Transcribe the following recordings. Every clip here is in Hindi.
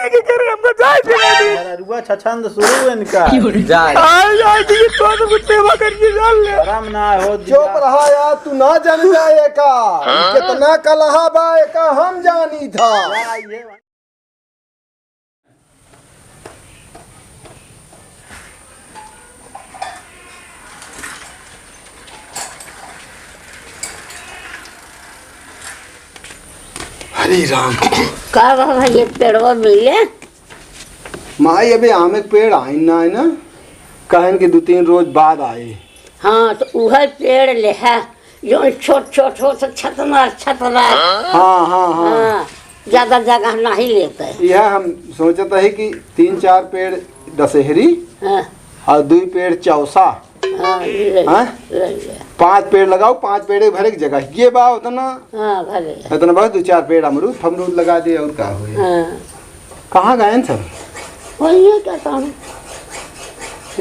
जाने की कर हमको जाए नहीं। अरे रुआ छछंद शुरू है इनका जाए आज ये तो कुछ सेवा करके जान ले आराम ना हो। चुप रहा यार, तू ना जान जाए का कितना कलहा बाए का हम जानी था। हरी राम का बाबा ये पेड़वा मिले माई अबे आम के पेड़ आइन ना है ना, कहन के 2-3 रोज बाद आए। हाँ तो वह पेड़ ले है जो छोट छोट हो तो छतरा हाँ हाँ हाँ ज्यादा जगह नहीं लेते। यह हम सोचते है कि 3-4 पेड़ दशहरी हाँ और 2 पेड़ चौसा, हाँ ले हाँ? ले 5 पेड़ लगाओ, 5 पेड़ भरे की जगह ये बा उतना हाँ भले इतना बहुत 2-4 पेड़ अमरूद लगा दे और क्या हो। हाँ कहाँ गए सब वही क्या काम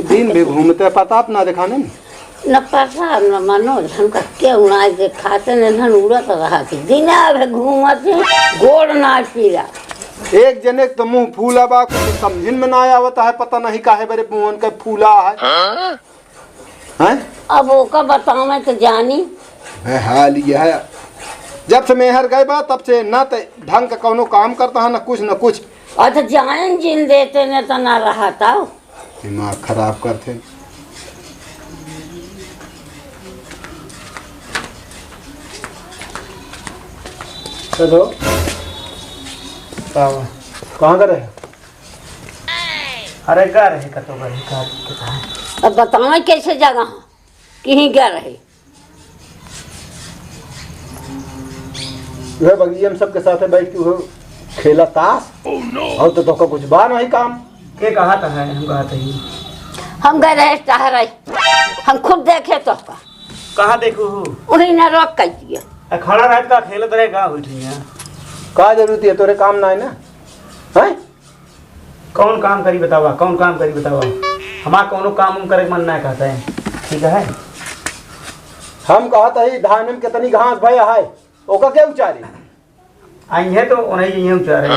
दिन भी घूमते पता अपना दिखाने में। न पता न मनोज हमका क्यों ना दिखाते न धन उड़त रहा थी दिन अब घूमते गोड़ ना पीला एक जने तो मुंह फूला बा, कुछ समझिन में ना आवता है, पता नहीं काहे बरे मुंह का फूला है हैं। अब ओका बताओ मैं तो जानी हाल ये है जब से मेहर गए बा तब से ना तो ढंग का कोनो काम करता है न कुछ और तो जान जिन देते न तो ना रहा था दिमाग खराब करते। हेलो कहाँ कर रहे? अरे गा रहे कतो गए का अब बताओ कैसे जगह कहीं गए रहे। वह बगीचे में सबके साथ बैठ के वो खेला ताश और तो का कुछ बार नहीं काम के कहा था है हम कहा था ही हम गए रहे टहराई हम खुद देखे तो कहाँ देखू वही न रोक कर दिया खड़ा रह का खेलत रहे का बैठी है का जरूरत है तोरे काम ना है ना है। कौन काम करी बतावा कौन काम करी बतावा हमारा कोनो काम उम करे मन ना कहता है ठीक है। हम कहता है धान में कितनी घास भया है ओका क्या उचारे आई है तो उन्हें यही उचारे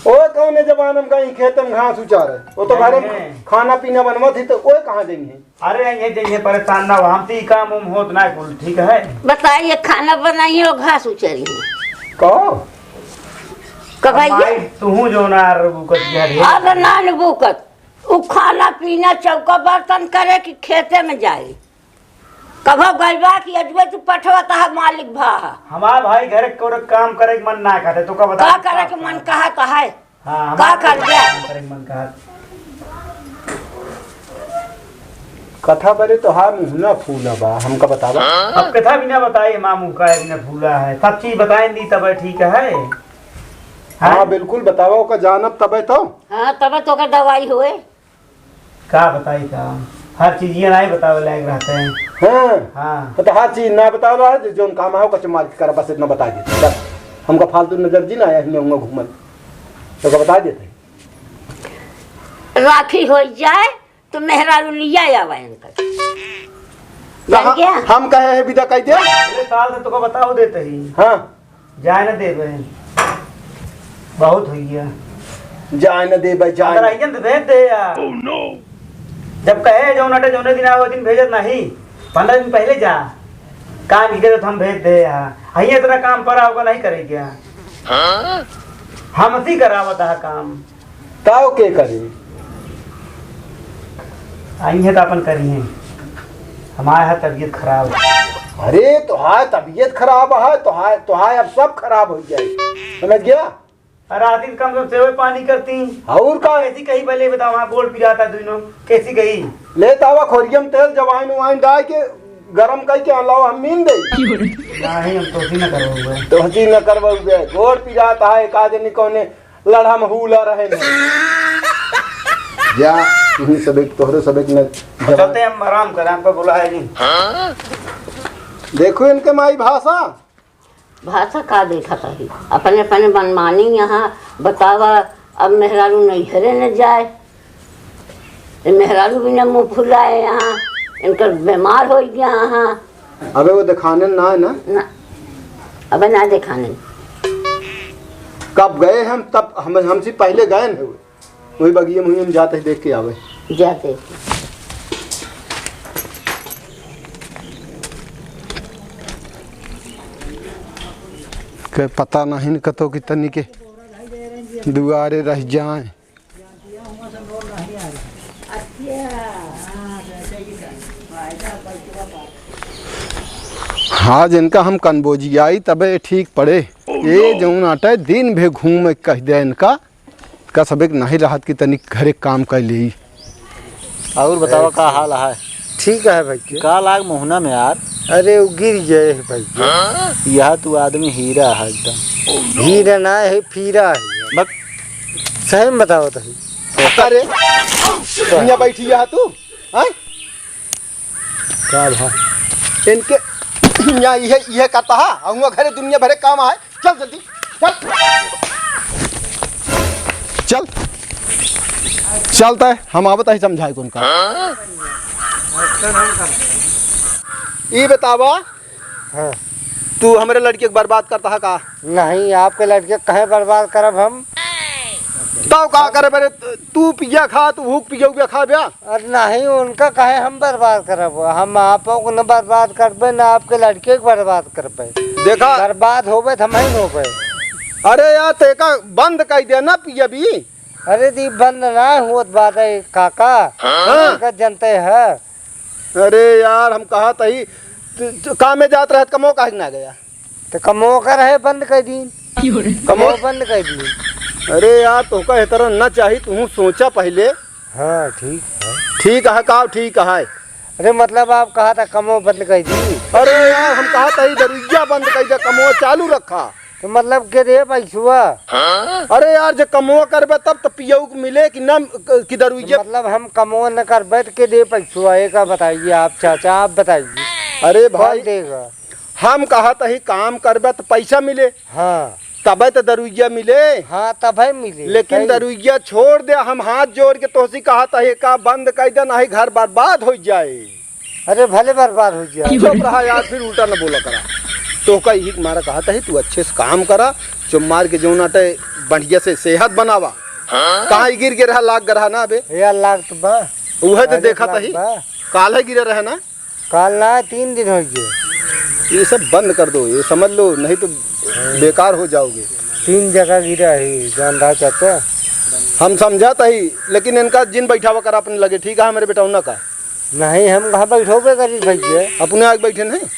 ओ कौन जमाने में कहीं खेत में घास उचारे वो तो घर में खाना पीना बनवा थी तो वो कहाँ देंगे। अरे यही जाइए परेशान ना हो हम तो काम उम होत ना कुल ठीक है। बताइए खाना बनाइए और घास उचरी कहो कभाइए तू जो ना बुकत अब नान बुकत वो खाना पीना चौका बर्तन करे कि खेते में जाए कभो गलबा की अजबे तू पठवाता है मालिक भा हमारा भाई घर को काम करे के मन ना कहते तो का बता का करे के मन कहा तो है हां का कर दे करे के मन कहा कथा बरे तो हाँ मुँह ना फूला बा हमका बतावा। अब कथा भी ना बताइए मामू का बिना फूला है सब चीज बताएं दी तब ठीक है। हाँ बिल्कुल बतावा का जानब तबे तो हाँ तब तो का दवाई हुए का बताई था हर चीज ये नहीं बतावे लायक रहते हैं। हाँ हाँ तो हर चीज ना बता रहा है जो काम है कच्चे मालिक कर बस इतना बता देते बस हमका फालतू नजर जी ना आया हूँ घूमल तो बता देते राखी हो जाए तो मेहरारू लिया आवा क्या हम कहे है विदा कह दे अगले साल से तो का बताओ देते ही हाँ जाए ना दे बहुत हो गया जाए न दे भाई अगर जाए आइजन तो भेज दे यार जब कहे जो नटे जौने दिन आओ दिन भेजत नहीं 15 दिन पहले जा काम ही तो हम भेज दे यार आइए इतना काम पड़ा होगा नहीं करे क्या हम ही करावत है काम ताओ के करे आइए तो अपन करिए हमारे यहाँ तबीयत खराब है। अरे तुहार तबीयत खराब है तुहार अब सब खराब हो जाए समझ गया। अरे आदि कम से सेवे पानी करती और का कैसी कही पहले बताओ वहाँ गोल पिलाता दोनों कैसी कही ले तावा खोरियम तेल जवाइन वाइन डाल के गरम करके अलावा हम मीन दे नहीं हम तो न करोगे तो हसी न करबे गोड़ पी जाता है का दिन कोने लड़ा में हुला रहे जा तुम सब एक तोहरे सब एक न चलते हम आराम कर हमको बोला है नहीं देखो इनके माई भाषा का देखा सही अपने अपने मनमानी यहाँ बतावा। अब मेहरारू नैहरे न जाए मेहरारू भी न मुँह फुलाए यहाँ इनका बीमार हो गया यहाँ अबे वो दिखाने ना है ना ना अब ना दिखाने कब गए हम तब हमसे पहले गए न वही बगिया में हम जाते देख के आवे जाते के पता नहीं कतो कि तनी के दुआरे रह जाए। हाँ जिनका हम कन्बोजी आई तबे ठीक पड़े ये जौन आटे दिन भे घूम कह दे इनका का सब एक नहीं राहत की तनिक घरे काम कर ली। और बताओ का हाल है? ठीक है भाई। का लाग मोहना में यार? अरे वो गिर गए भाई। यह तू आदमी हीरा है एकदम। हीरा ना है फीरा है। बक सही में बताओ तो। अरे यहाँ बैठी है तू हैं? का भा इनके यहाँ यह कहता है और घरे दुनिया भरे काम है। चल जल्दी चल चलता है हम आवत ही समझाए कौन का। ये बतावा हाँ। तू हमारे लड़के को बर्बाद करता है का? नहीं आपके लड़के कहे बर्बाद करब हम। तो का करे मेरे तू पिया खा तू भूख पिया खा ब्या। अरे नहीं उनका कहे हम बर्बाद करब। हम आपको को न बर्बाद करबे न आपके लड़के को बर्बाद करबे। देखा बर्बाद होबे तो हम ही होबे। अरे यार तेका बंद कर दे ना पिया भी। अरे दी बंद ना हुआ बात है काका। हाँ? जनते है। अरे यार हम कहा तही काम में जात रहत कमो काहे ना गया तो कमो कर है बंद कर दी। कमो बंद कर दी। अरे यार तो का तरह न चाहिए तू सोचा पहले। हाँ ठीक है। ठीक है का ठीक है। अरे मतलब आप कहा था कमो बंद कर दी। अरे यार हम कहा था दरुइया बंद कर दे कमो चालू रखा। तो मतलब के रे पैसुआ। अरे यार जब कमो करबे तब तो पियऊ को मिले कि ना कि दरुइया। मतलब हम कमो न कर बैठ के दे पैसुआ एक बताइए आप चाचा आप बताइए। अरे कौन भाई देगा? हम कहा था काम करबे तो पैसा मिले। हाँ तबे तो दरुइया मिले। हाँ तब है मिले। लेकिन दरुइया छोड़ दे हम हाथ जोड़ के तोसी कहा था का बंद कर दे नहीं घर बर्बाद हो जाए। अरे भले बर्बाद हो जाए। चुप रहा यार फिर उल्टा न बोला करा। तो का यही मारा कहा था तू अच्छे से काम करा चुप मार के जो नाटे बढ़िया से सेहत बनावा। कहाँ गिर के रहा लाग रहा ना अबे यार लाग तो बा वह तो देखा था ही काल है गिरे रहे ना। काल ना 3 दिन हो गए। ये सब बंद कर दो ये समझ लो नहीं तो बेकार हो जाओगे। 3 जगह गिरा है जान रहा चाचा। हम समझाता ही लेकिन इनका जिन बैठावा कर अपने लगे ठीक है मेरे बेटा उन्ना का। नहीं हम कहाँ बैठोगे करी भैया। अपने आगे बैठे नहीं।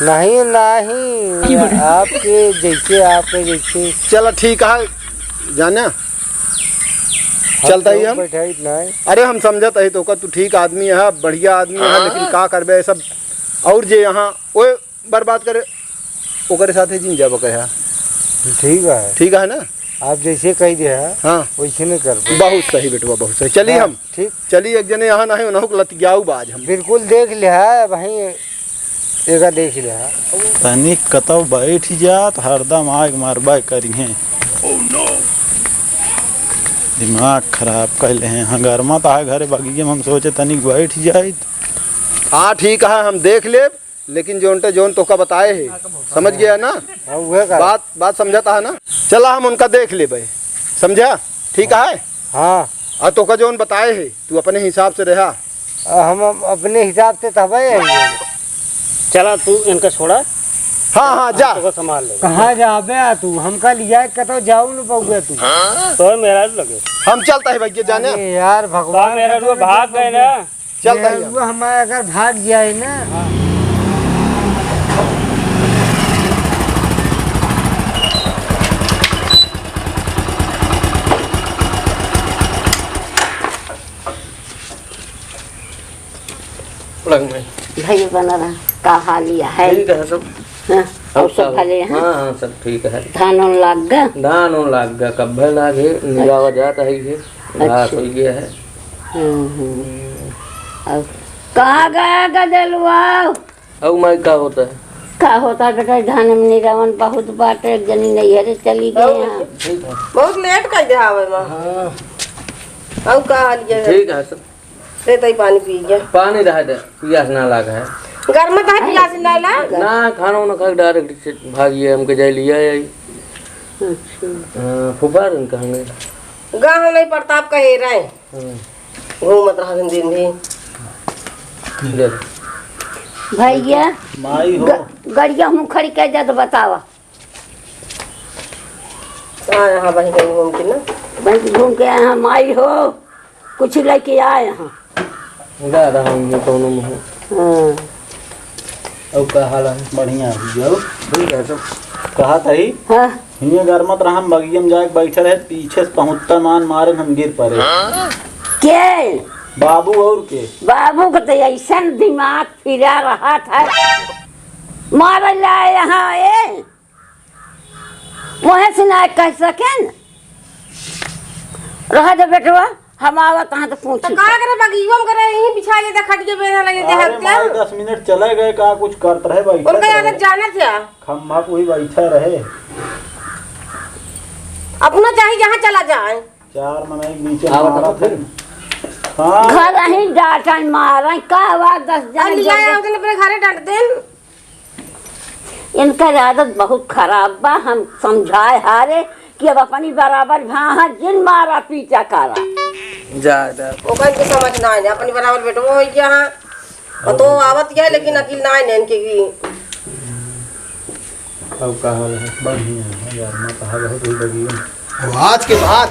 नहीं नहीं आपके जैसे चलो ठीक है जाना चलता ही हम। बैठाई नहीं। अरे हम समझता ही तो का तू ठीक आदमी है बढ़िया आदमी है लेकिन का करबे सब और जे यहाँ वो बर्बाद करे ओकरे साथ जिन जाब कहा। ठीक है ना आप जैसे कह दिया हाँ वैसे नहीं कर पाए। बहुत सही बेटवा बहुत सही। चलिए हम ठीक चलिए एक जने यहाँ नहीं उन्होंने लतियाऊ बाज हम बिल्कुल देख लिया है भाई एक देख लिया है। तनी कतौ बैठ जात हरदम आग मारबा करी हैं। दिमाग खराब कर ले हैं। हाँ गर्मा तो है घरे बगिए में हम सोचे तनी बैठ जाए। हाँ ठीक है हम देख ले लेकिन जोन तो का बताए है समझ गया ना। बात समझाता है ना। चला हम उनका देख ले भाई समझा ठीक है। हाँ और तो का जोन बताए है तू अपने हिसाब से रहा। हम अपने हिसाब से तब चला तू इनका छोड़ा। हाँ हाँ जा तो संभाल ले। कहाँ जाबे तू हमका लिया कतो जाऊ न पाऊगे तू। तो मेरा लगे हम चलता है भैया जाने। यार भगवान मेरा भाग गए ना। चलता है हम। हमारा अगर भाग जाए ना भाई बना रहा का हालिया है। ठीक है सब। हाँ, और सब भले हैं। हाँ सब ठीक है। धान उन लाग गया। धान उन लाग गया कब्बे लागे निगावा जाता है ये घास हो गया है। अब कहाँ गया गदलुआ? अब मैं क्या होता है का होता बेटा धान में निरावन बहुत बाट एक जनी नैहरे चली गई यहाँ। बहुत लेट कर दे आवे मां। हां अब का हाल ये ठीक है सब। ते तई पानी पी गया। पानी रह दे प्यास ना लागा है। घर में तो प्यास ना ला ना खाना ना खा डायरेक्ट भागिए हमके जाए लिया आई। फूफा रन कहेंगे गाँव नहीं प्रताप कहे रहे घूमत रहा दिन भी भैया माई हो गड़िया मुखड़ी के जद बतावा यहाँ वहीं कहीं घूम के ना वहीं घूम के यहाँ माई हो कुछ लेके आए यहाँ जा रहा हूँ कौन मुँह हाँ। अब का हाल है बढ़िया जो ठीक है सब कहा थी हाँ। हिये घर मत रहा, हम बगियम जाके बैठे रहे, पीछे से पहुँचता मान मारे हम गिर पड़े। के बाबू और के बाबू का तो ऐसा दिमाग फिरा रहा था मार लाए यहाँ ये वहीं से ना कह सके न रहा जो बेटवा हम आवत कहाँ तो पूछ तो का करे बगीवा में करे यहीं बिछा ले दे खटिया पे लगे दे अरे माई 10 मिनट चले गए, का कुछ करते रहे उनका बैठे आदत जाना था खम्भा वही बैठे रहे। अपना चाहे जहाँ चला जाए 4 महीने नीचे आवत मारा फिर था। हाँ घर ही डांटन मारा का आवाज 10 और लिया जन उतने अपने घरे डांट दे इनका आदत बहुत खराब बा। हम समझाए हारे कि अब अपनी बराबर भाहा जिन मारा पीछा करा जा वो कहीं के समझ ना है अपनी बराबर बेटो वो यहाँ और तो आवत है लेकिन अकेल ना है इनके की अब का हाल है बढ़िया है यार, मैं कहा बहुत ही बगियम। अब आज के बाद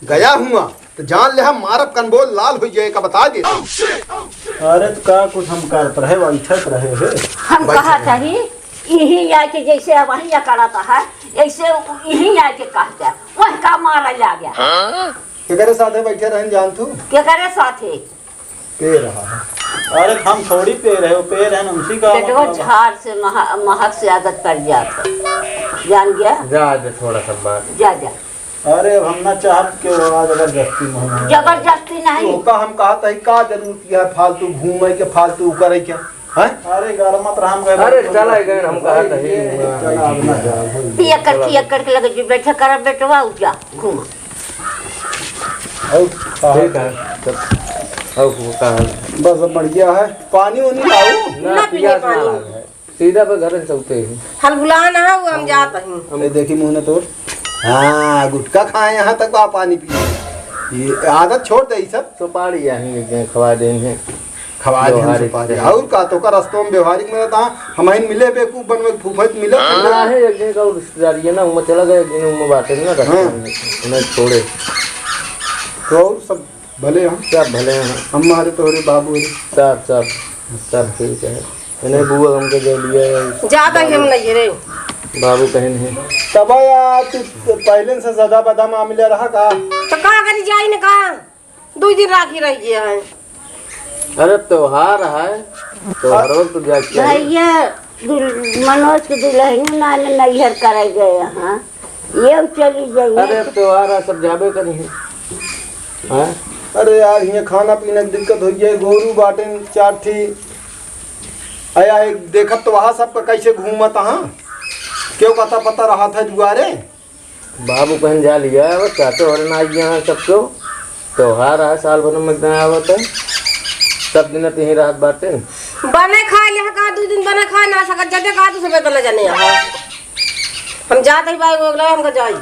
गया हुआ तो जान ले हम मारब कनबोल लाल हो जाए का बता दे। अरे तो का कुछ हम करते रहे बैठे रहे है। हम कहा था ही यही आके जैसे अब वही कराता है ऐसे यही आके कहता है वह का मारा ला गया केकरे साथे बैठे रहन जान तू क्या करे साथे पे रहा है अरे हम थोड़ी पे रहे हो, पे रहे उसी का बेटवा मतलब। झाड़ से महक से आदत पड़ जाता जान गया जा दे थोड़ा सा बात जा जा अरे अब हम ना चाहत के आवाज जबरदस्ती में जबरदस्ती नहीं तो का हम कहा था का जरूरत है फालतू घूमे के फालतू करे क्या है। अरे घर मत रहा, हम गए अरे चला गए हम कहा था चला अब ना जा पियक्कड़ के लगे जो बैठा कर बेटवा जा घूमा ठीक है अब वो का हाल है बस अब बढ़िया है। पानी वानी लाओ ना पीने पानी है सीधा पे घर चलते हैं हल बुला ना है वो हम जाते हैं हमें देखी मुंह ने तोड़ हाँ गुटखा खाए यहाँ तक आप पानी पिए ये आदत छोड़ दे सब सुपारी यहाँ खवा देंगे खवा दे हम सुपारी और का तो का रस्तों में व्यवहारिक में था हमारे मिले बेवकूफ बनवे फूफत मिले ना है एक दिन का रिश्तेदारी है ना उम्र चला गया एक दिन उम्र बातें ना रखते उन्हें छोड़े तो और सब भले हम सब भले हैं हमारे तोरे बाबू रे सब ठीक है इन्हें बुआ हमके दे लिया जाता ही हम नहीं रे बाबू कहन है तब यार तू पहले से ज्यादा बदा मामले रहा का तो कहा करी जाई ने कहा 2 दिन राखी रह गया है अरे त्योहार है त्योहार वक्त जाके भैया मनोज के दुल्हन नाने नैहर करे गए हाँ ये चली अरे जाइए त्योहार है सब जाबे करी है अरे यार यहाँ खाना पीने की दिक्कत हो गई गोरू बाटे 4 ठी आया एक देखत तो वहाँ सबका कैसे घूमत हाँ क्यों पता पता रहा था जुआरे बाबू कहन जा लिया है बस त्योहार ना आई यहाँ सबको त्योहार है साल भर में इतना आवत है सब दिन यहीं रात बाटे बने खा ले कहा 2 दिन बने खा ना सकत जदे कहा तू सब तो न जाने यहाँ हम जाते ही भाई बोल हमका जाई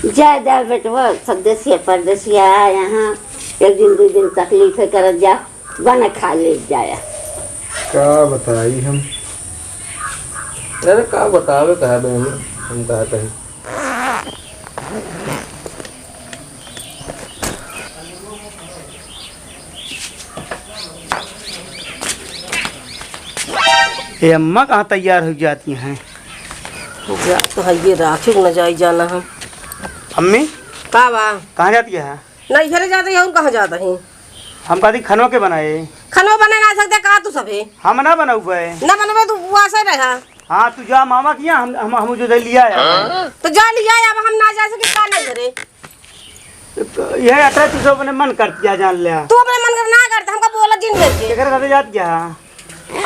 ज्यादा बेटवा सदस्य परदेसिया यहाँ 1 दिन 2 दिन तकलीफ कर जा बना खा ले जाया क्या बताई हम अरे का बतावे कहा बे हम कहा कहीं ये अम्मा कहाँ तैयार हो जाती हैं जा तो है ये राखी न जाई जाना हम अम्मी का बा कहाँ जाती है नहीं घरे जाते हैं और कहाँ जाते हैं हम कहती खनवा के बनाए खाना बना ना सकते कहा तू सभे हम ना बनाऊ है ना बनवे तू उपवास ही रहा हाँ तू जा मामा किया हम जो दे लिया है तो जा लिया अब हम ना जा सके का नहीं करे यह अटा तू सब अपने मन करती है जान लिया तू अपने मन कर ना करता हमका बोला जिन भेज के केकर साथे जात क्या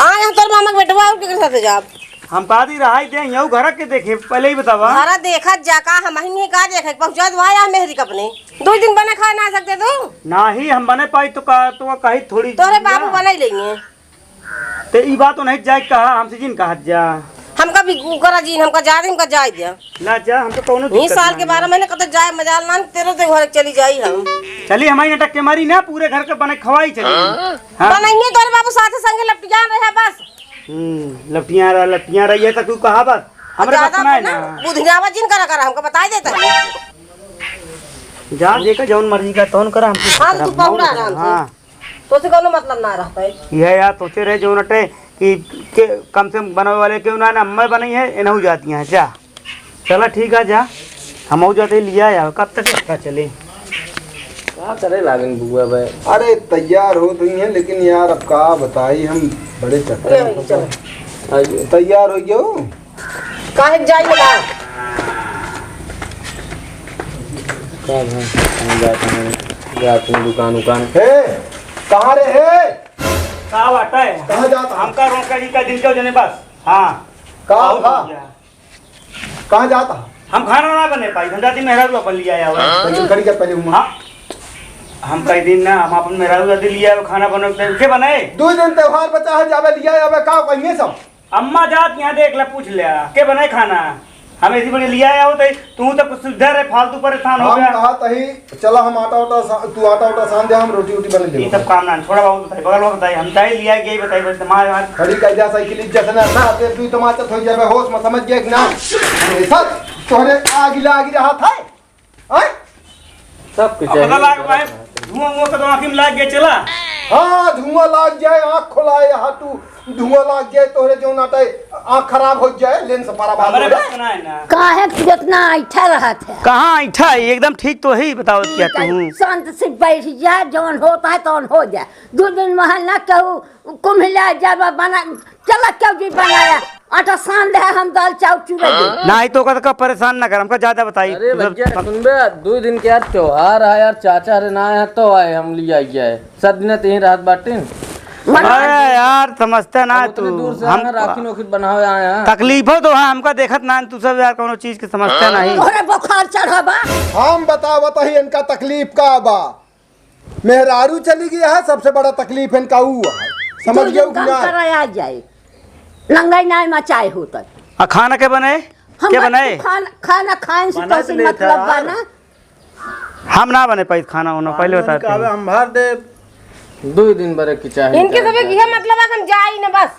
आए हम तोर मामा के बेटवा और के साथ जा हम कहती रहा दे यू घर के देखे पहले ही बतावा हमारा देखा जाका हम ही नहीं का देखे पहुंचा दो आया मेहरी कपने 2 दिन बने खा ना सकते तू ना ही हम बने पाई तो कही थोड़ी तोरे बाबू बना ही लेंगे तो ई बात तो नहीं जाए कहा हमसे जिन कहा जा हमका भी करा जी हमका जा दे हमका जाए दिया ना जा हम तो कोनो ये साल के 12 महीने कत जाए मजाल ना तेरे तो घर चली जाई हम चली हमारी नाटक के मारी ना पूरे घर के बने खवाई चली हां बनाइए तोरे बाबू साथे संगे लपटियान रहे बस लपटियां रही है तो तू कहा बस हमरे पास ना है ना बुधियावा जिन करा हमको बता देता है जा देखा जौन मर्जी का तौन करा हम हां तू पहुड़ा आराम से हां तो से कोनो मतलब ना रहता है यह यार सोचे रहे जो नटे कि कम से बनावे वाले क्यों ना अम्मा बनी है इन्हों जाती हैं जा चला ठीक है जा हम जाते लिया यार कब तक पता चले क्या करे लागन बुआ भाई। अरे तैयार हो गई है लेकिन यार अब का बताई हम बड़े चक्कर में फंसे। आइए तैयार हो गए हो काहे जाई ना क्या हम जाते हैं दुकान हे कहाँ रे हे का बाटा है कहाँ जाता हमका रोका जी का दिन क्यों जने बस हाँ कहाँ था कहाँ जाता हम खाना ना बने पाई हम जाती मेहरा अपन लिया आया हुआ पहले खड़ी कर पहले वहाँ हाँ हम कई दिन ना हम अपन मेहरा जाती लिया खाना बने के बने 2 दिन त्योहार बचा है जावे लिया जावे का कहिए सब अम्मा जात यहाँ देख ले पूछ लिया के बने खाना हम ऐसी बने लिया आया होते तू तो कुछ सुविधा है फालतू परेशान हो हम गया कहा तही चला हम तू आटा उटा सान दे हम रोटी उटी बने ये दे सब काम ना थोड़ा बहुत बताइए बगल में बताइए हम चाहे लिया गया बताइए बस तुम्हारे खड़ी कर जा साइकिल इज्जत ना ना दे तू तमाचा हो जावे होश में समझ गया कि ना सच तोहरे आग रहा था हैं सब कुछ पता लग पाए धुआं वो तो आंखी में लग गया चला हाँ धुआं लाग जाए आँख खुलाए हाथू धुआं लाग जाए तोहरे जो नाटे आँख खराब हो जाए लेंस पारा बात हमारे हो पास जाए ना है ना काहे तू इतना ऐठा रहा था कहाँ ऐठा है एकदम ठीक तो ही बताओ क्या तू शांत से बैठ जा जौन होता है तौन हो जाए 2 दिन महल ना कहू कुम्हिला जाबा बना चला क्यों जी बनाया आटा सान ले हम दाल चाव चूरे दे ना ही तो का परेशान ना कर हमको ज्यादा बताइए अरे भैया सुन बे 2 दिन के यार त्योहार है यार चाचा रे ना है तो आए हम लिया गया है सब दिन तीन रात बाटे अरे यार समझते ना तू दूर से हम राखी नोखी बनावे आए हैं तकलीफो तो है हमका देखत ना तू सब यार कोनो चीज के समझते नहीं तोरे बुखार चढ़ाबा हम बतावत ही इनका तकलीफ का बा मेहरारू चली गया है सबसे बड़ा तकलीफ इनका हुआ है समझ गए कि ना कराया जाए लंगाई नाई मचाए होता खाना के बने के बने खाना खाने से तो से मतलब बना हम ना बने पाई खाना होना पहले बताते हैं। हम भर दे 2 दिन बरे की चाहे इनके सब ये मतलब है कि हम जाई ना बस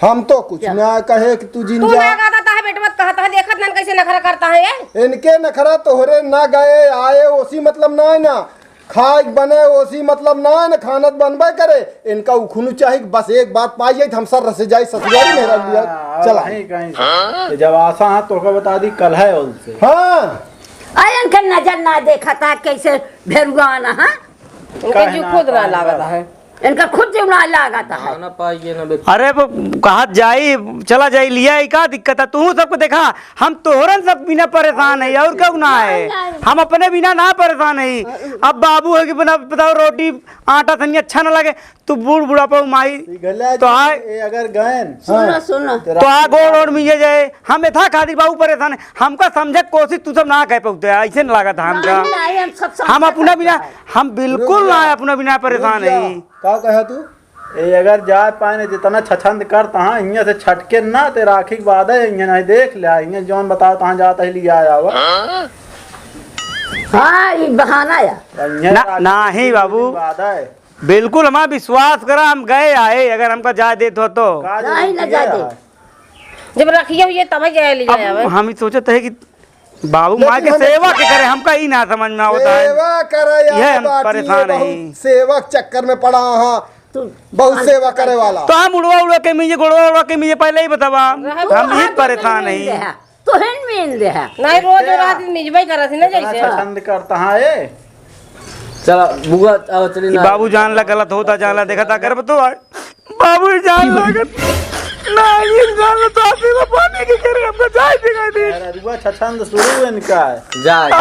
हम तो कुछ ना कहे कि तू जिन तू जा ना कहता है बेटवा कहता है देखत ना कैसे नखरा करता है ये इनके नखरा तोहरे ना गए आए उसी मतलब ना है ना खाए बने उसी मतलब ना है ना खानत बनबे करे इनका उखुनु चाहिए बस एक बात पाइए हम सर रस जाए ससुराल मेरा लिया चला कहीं जब आसा है तो बता दी कल है उनसे हाँ आयन के नजर ना देखा था कैसे भेरुआना है इनके जो खुद ना लागता है इनका खुद जीवना लागता है ना पाइए ना बे अरे वो कहा जाई चला जाई लिया ही का दिक्कत है तू सबको देखा हम तोहरन सब बिना परेशान है और क्यों ना है हम अपने बिना ना परेशान है अब बाबू है कि बना बताओ रोटी आटा तनी अच्छा ना लगे तू बूढ़ बुढ़ापा माई तो आए अगर गए सुनो सुनो तो आ गोड़ ओड़ मिल जाए हम था खातिर बाबू परेशान है हमका समझे कोशिश तू सब ना कह पाते ऐसे ना लगा था हमका हम अपना बिना हम बिल्कुल ना अपना बिना परेशान है का कहा तू ए अगर जाए पाए जितना छछंद करता हाँ इहाँ से छटके ना ते राखी के बाद है इहाँ नहीं देख लिया इहाँ जौन बताओ तहाँ जाता ही लिया आया हुआ हाँ ये बहाना है ना ही बाबू बिल्कुल हमारा विश्वास करा हम गए आए अगर हमका जा दे तो नहीं ना जा दे जब रखिए हुई तब जाए ले जाए अब हम ही सोचते है कि बाबू माँ के सेवा के करे हमका ही ना समझ में होता है सेवा करे यह हम परेशान है सेवक चक्कर में पड़ा हाँ बहुत सेवा करे वाला तो हम उड़वा उड़वा के मीजे गुड़वा उड़वा के मीजे पहले ही बतावा हम ही परेशान है तो हिन में दे है नहीं रोज रात निजबाई करा थी ना जैसे छछंद करता हाँ ये चला बुआ आओ चली ना बाबू जान ला गलत होता जान ला देखा था कर तो बाबू जान लागत ना ये जान ला तो आते वो पानी की करे हमको जाए दिखाई दे अरुआ छछंद शुरू इनका है जाए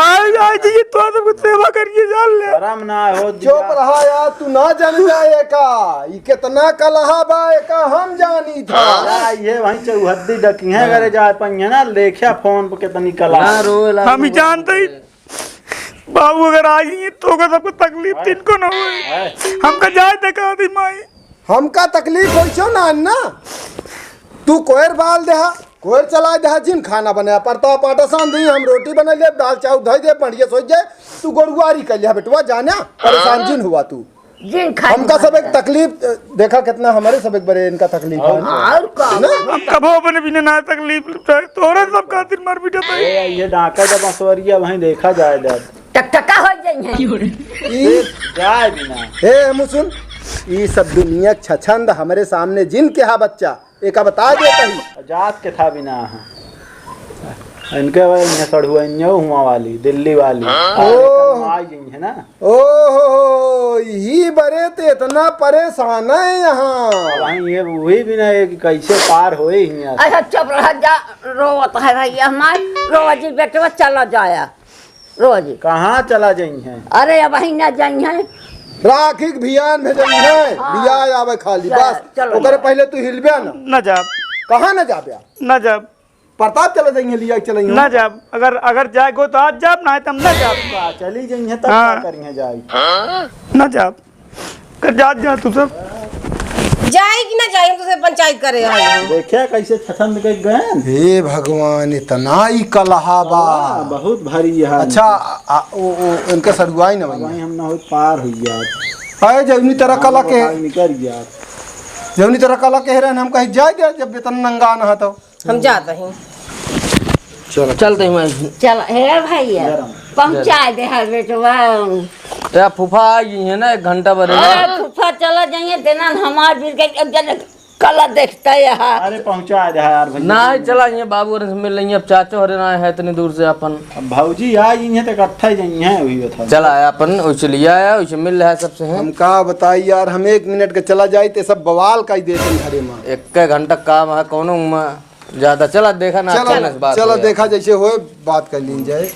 आज जी तो सब कुछ सेवा करिए जान ले शर्म ना हो चुप रहा यार तू ना जान जाए का ये कितना कलहा बा का हम जानी था ये वहीं चौहद्दी डकी है अगर जाए पहिया ना देखा फोन पे कितनी कला ना रोए हम ही जानते ही बाबू अगर आ गई तो का सबको तकलीफ तिनको ना हुए हमका जाए देखा दी माई हमका तकलीफ हो ना तू कोयर बाल दे कोई चला दे जिन खाना बनाया परता पाटा सान दी हम रोटी बना ले दाल चावल धोई दे बढ़िया सोच जाए तू गोरुआरी कर लिया बेटवा जाना परेशान जिन हुआ तू जिन खाई हमका सब एक तकलीफ देखा कितना हमारे सब एक बड़े इनका तकलीफ है और का हम कभो अपने बिना ना तकलीफ तोरे सब खातिर मार पीटा था ये डाका जब मसवरिया वहीं देखा जाए जब टकटका हो जाइए जाए बिना हे मुसुन ये सब दुनिया छछंद हमारे सामने जिन के हा बच्चा एक बता दे कहीं जात के था बिना इनके वजह सड़ुआ हुआ वाली दिल्ली वाली आई गई है ना। ओहो ही बड़े तो इतना परेशान है यहाँ वहीं ये वही बिना एक कैसे पार होए यहाँ अच्छा चुप रह जा रोवत है भैया हमार रोजी बेटवा चला जाया रोजी कहाँ चला जाई है अरे अब वहीं न जाई है राखी के भियान भेजनी है बिया आवे खाली बस चलो। ओकरे पहले तू हिलबिया ना न जाब कहाँ न जाबिया न जाब प्रताप चले जाएंगे लिया चलेंगे न जाब अगर जाएगो तो आज जाब ना तब न जाब चली जाई है तब हाँ। क्या करेंगे जाई न जाब कर जा तू सब जाए कि ना जाए हम तुझे पंचायत करे आए देखिए कैसे छछंद के गए हे भगवान इतना ही कलहाबा बहुत भारी है अच्छा इनका सरुआई न वहीं भैया हम ना हो पार हुई यार अरे जवनी तरह कला के निकल यार जवनी तरह कला कह रहे हैं हम कहीं जाए दे जब वेतन नंगा न तो हम जाते हैं चलो चलते हैं चल हे भैया पहुंचा दे हर बेटवा या फूफा आ गई है ना 1 घंटा भरे अरे फूफा चला जाइए देना हमार बीच के अब जन कला देखता है यहाँ अरे पहुंचा दे यार भैया ना ही चला ये बाबू से मिल रही है अब चाचा हो रहे है इतनी दूर से अपन अब भौजी आई हैं तो इकट्ठा ही जाई हैं वही बता चला आया अपन उसे लिया आया उसे मिल रहा है सबसे है हम कहा बताई यार हम 1 मिनट के चला जाए ते सब बवाल का ही देते घरे में 1 घंटा काम है कौन ज्यादा चला देखा ना अच्छा ना इस बात चलो हो यार। देखा जैसे हो बात कर ली जाए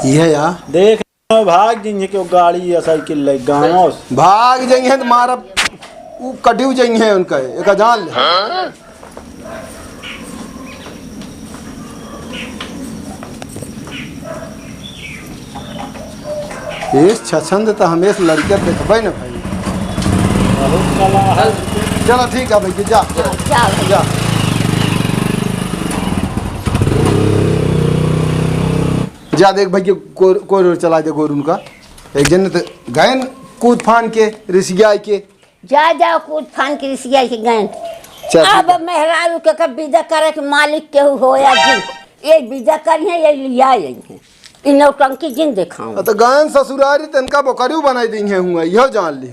ये यार देख भाग जी क्यों गाड़ी या साइकिल ले गाँव से। भाग जाइए तो मारा ऊ कटियो जाइए उनका एक जान ले इस छछंद तो हमेशा लड़के देखबे ना भाई बहुत कला है चलो ठीक है भाई जा चल जा जा देख भाई कोई रोड चला दे गोरुन का एक जन तो गए कूद फान के रिसिया के जा जाओ कूद फान के रिसिया के गए चल अब मेहरारू के कब विदा करे के मालिक के होया जी ये विदा करिए ये लिया है इन नौटंकी जिन दिखाऊं तो गायन ससुरारी तनका बकरियो बनाई दी है हुआ यह जान ली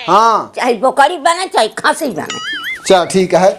हाँ चाहे बोकरी बने चाहे खांसी बने चल ठीक है